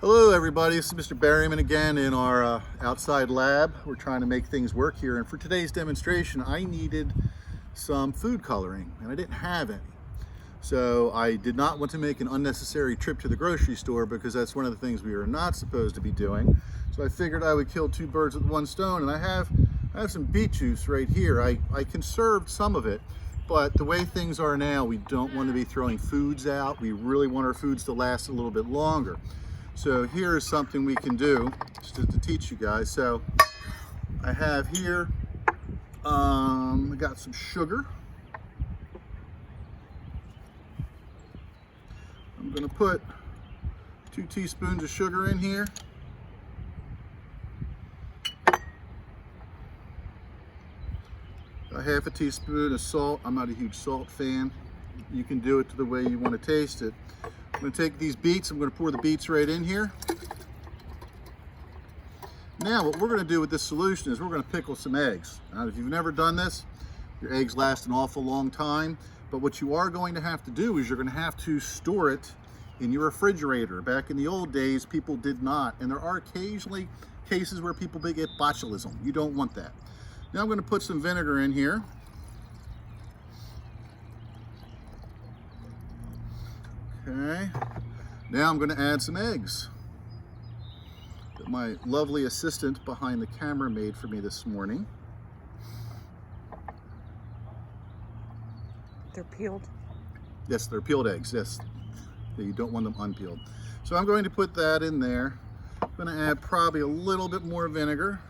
Hello everybody, this is Mr. Berryman again in our outside lab. We're trying to make things work here, and for today's demonstration I needed some food coloring and I didn't have any. So I did not want to make an unnecessary trip to the grocery store because that's one of the things we are not supposed to be doing. So I figured I would kill two birds with one stone, and I have some beet juice right here. I conserved some of it, but the way things are now, we don't want to be throwing foods out. We really want our foods to last a little bit longer. So here is something we can do just to teach you guys. So I have here, I got some sugar. I'm going to put 2 teaspoons of sugar in here. A half a teaspoon of salt. I'm not a huge salt fan. You can do it to the way you want to taste it. I'm going to take these beets, I'm going to pour the beets right in here. Now what we're going to do with this solution is we're going to pickle some eggs. Now if you've never done this, your eggs last an awful long time, but what you are going to have to do is you're going to have to store it in your refrigerator. Back in the old days, people did not, and there are occasionally cases where people get botulism. You don't want that. Now I'm going to put some vinegar in here. Okay, now I'm going to add some eggs that my lovely assistant behind the camera made for me this morning. They're peeled? Yes, they're peeled eggs, yes. You don't want them unpeeled. So I'm going to put that in there. I'm going to add probably a little bit more vinegar.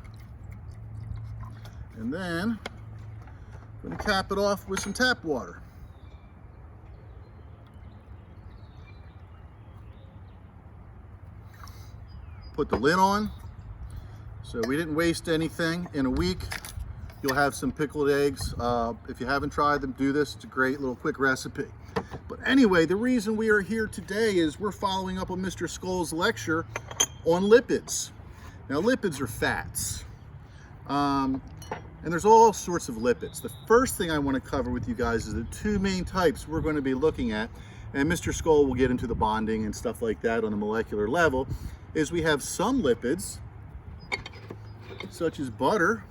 And then I'm going to cap it off with some tap water. Put the lid on, so we didn't waste anything. In a week, you'll have some pickled eggs. If you haven't tried them, do this. It's a great little quick recipe. But anyway, the reason we are here today is we're following up on Mr. Skoll's lecture on lipids. Now, lipids are fats. And there's all sorts of lipids. The first thing I want to cover with you guys is the 2 main types we're going to be looking at, and Mr. Skoll will get into the bonding and stuff like that on a molecular level, is we have some lipids, such as butter.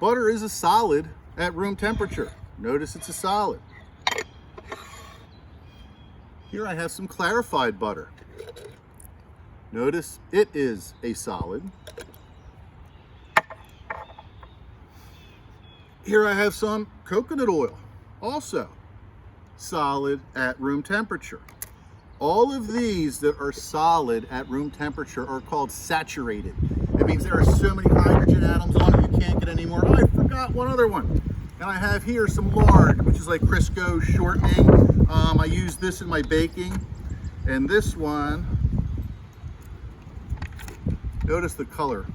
Butter is a solid at room temperature. Notice it's a solid. Here I have some clarified butter. Notice it is a solid. Here I have some coconut oil, also solid at room temperature. All of these that are solid at room temperature are called saturated. It means there are so many hydrogen atoms on it you can't get any more. Oh, I forgot one other one. And I have here some lard, which is like Crisco shortening. I use this in my baking. And this one, notice the color.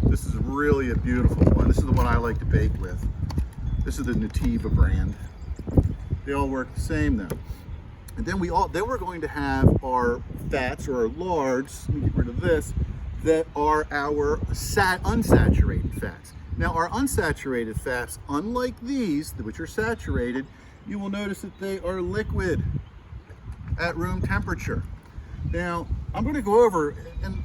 This is really a beautiful one. This is the one I like to bake with. This is the Nativa brand. They all work the same though. And then we're going to have our fats or our lards, let me get rid of this, that are our unsaturated fats. Now our unsaturated fats, unlike these, which are saturated, you will notice that they are liquid at room temperature. Now I'm going to go over, and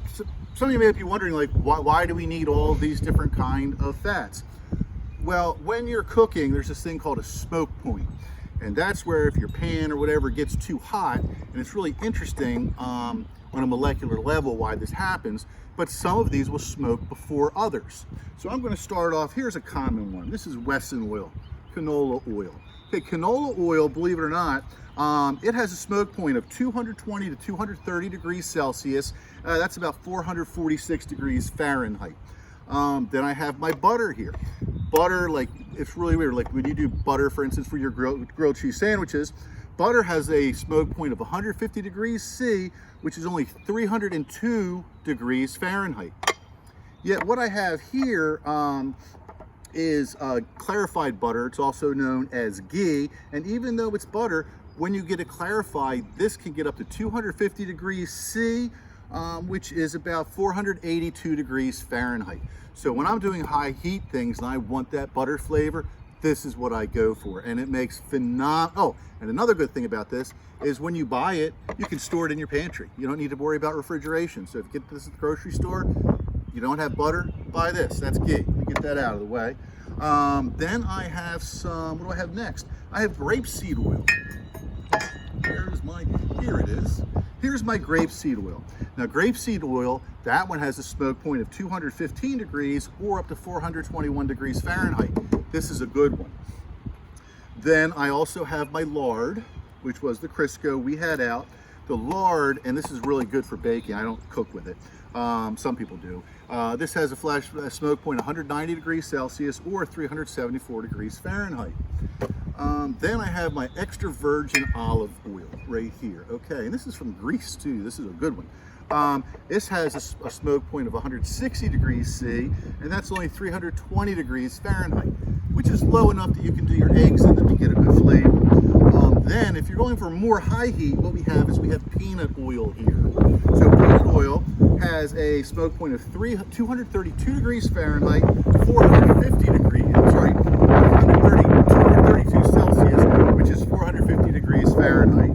some of you may be wondering, like, why do we need all these different kind of fats? Well, when you're cooking, there's this thing called a smoke point. And that's where if your pan or whatever gets too hot, and it's really interesting on a molecular level why this happens, but some of these will smoke before others. So I'm going to start off, here's a common one. This is Wesson oil, canola oil. Okay, canola oil, believe it or not, it has a smoke point of 220 to 230 degrees Celsius. That's about 446 degrees Fahrenheit. Then I have my butter here. Butter, like, it's really weird. Like when you do butter, for instance, for your grilled cheese sandwiches, butter has a smoke point of 150 degrees C, which is only 302 degrees Fahrenheit. Yet what I have here is clarified butter. It's also known as ghee. And even though it's butter, when you get it clarified, this can get up to 250 degrees C, which is about 482 degrees Fahrenheit. So when I'm doing high heat things and I want that butter flavor, this is what I go for, and it makes phenomenal. Oh, and another good thing about this is when you buy it, you can store it in your pantry. You don't need to worry about refrigeration. So if you get this at the grocery store, you don't have butter, buy this. That's key. Let me get that out of the way. Then I have some, what do I have next? I have grapeseed oil. Here it is. Here's my grapeseed oil. Now grapeseed oil, that one has a smoke point of 215 degrees or up to 421 degrees Fahrenheit. This is a good one. Then I also have my lard, which was the Crisco we had out. The lard, and this is really good for baking. I don't cook with it. Some people do. This has a smoke point 190 degrees Celsius or 374 degrees Fahrenheit. Then I have my extra virgin olive oil right here. Okay, and this is from Greece too. This is a good one. This has a smoke point of 160 degrees C, and that's only 320 degrees Fahrenheit, which is low enough that you can do your eggs in them to get a good flavor. Then, if you're going for more high heat, what we have is we have peanut oil here. So peanut oil has a smoke point of 232 degrees Fahrenheit, 232 Celsius, which is 450 degrees Fahrenheit.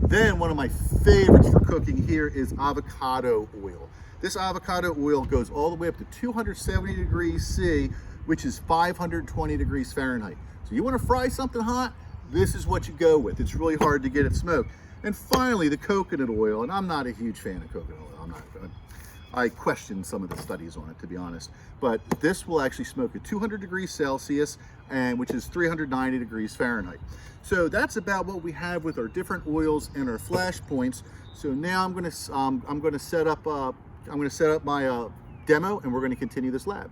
Then one of my favorites for cooking here is avocado oil. This avocado oil goes all the way up to 270 degrees C, which is 520 degrees Fahrenheit. So you want to fry something hot? This is what you go with. It's really hard to get it smoked. And finally, the coconut oil, and I'm not a huge fan of coconut oil. I question some of the studies on it, to be honest. But this will actually smoke at 200 degrees Celsius, and which is 390 degrees Fahrenheit. So that's about what we have with our different oils and our flash points. So now I'm going to set up my demo, and we're going to continue this lab.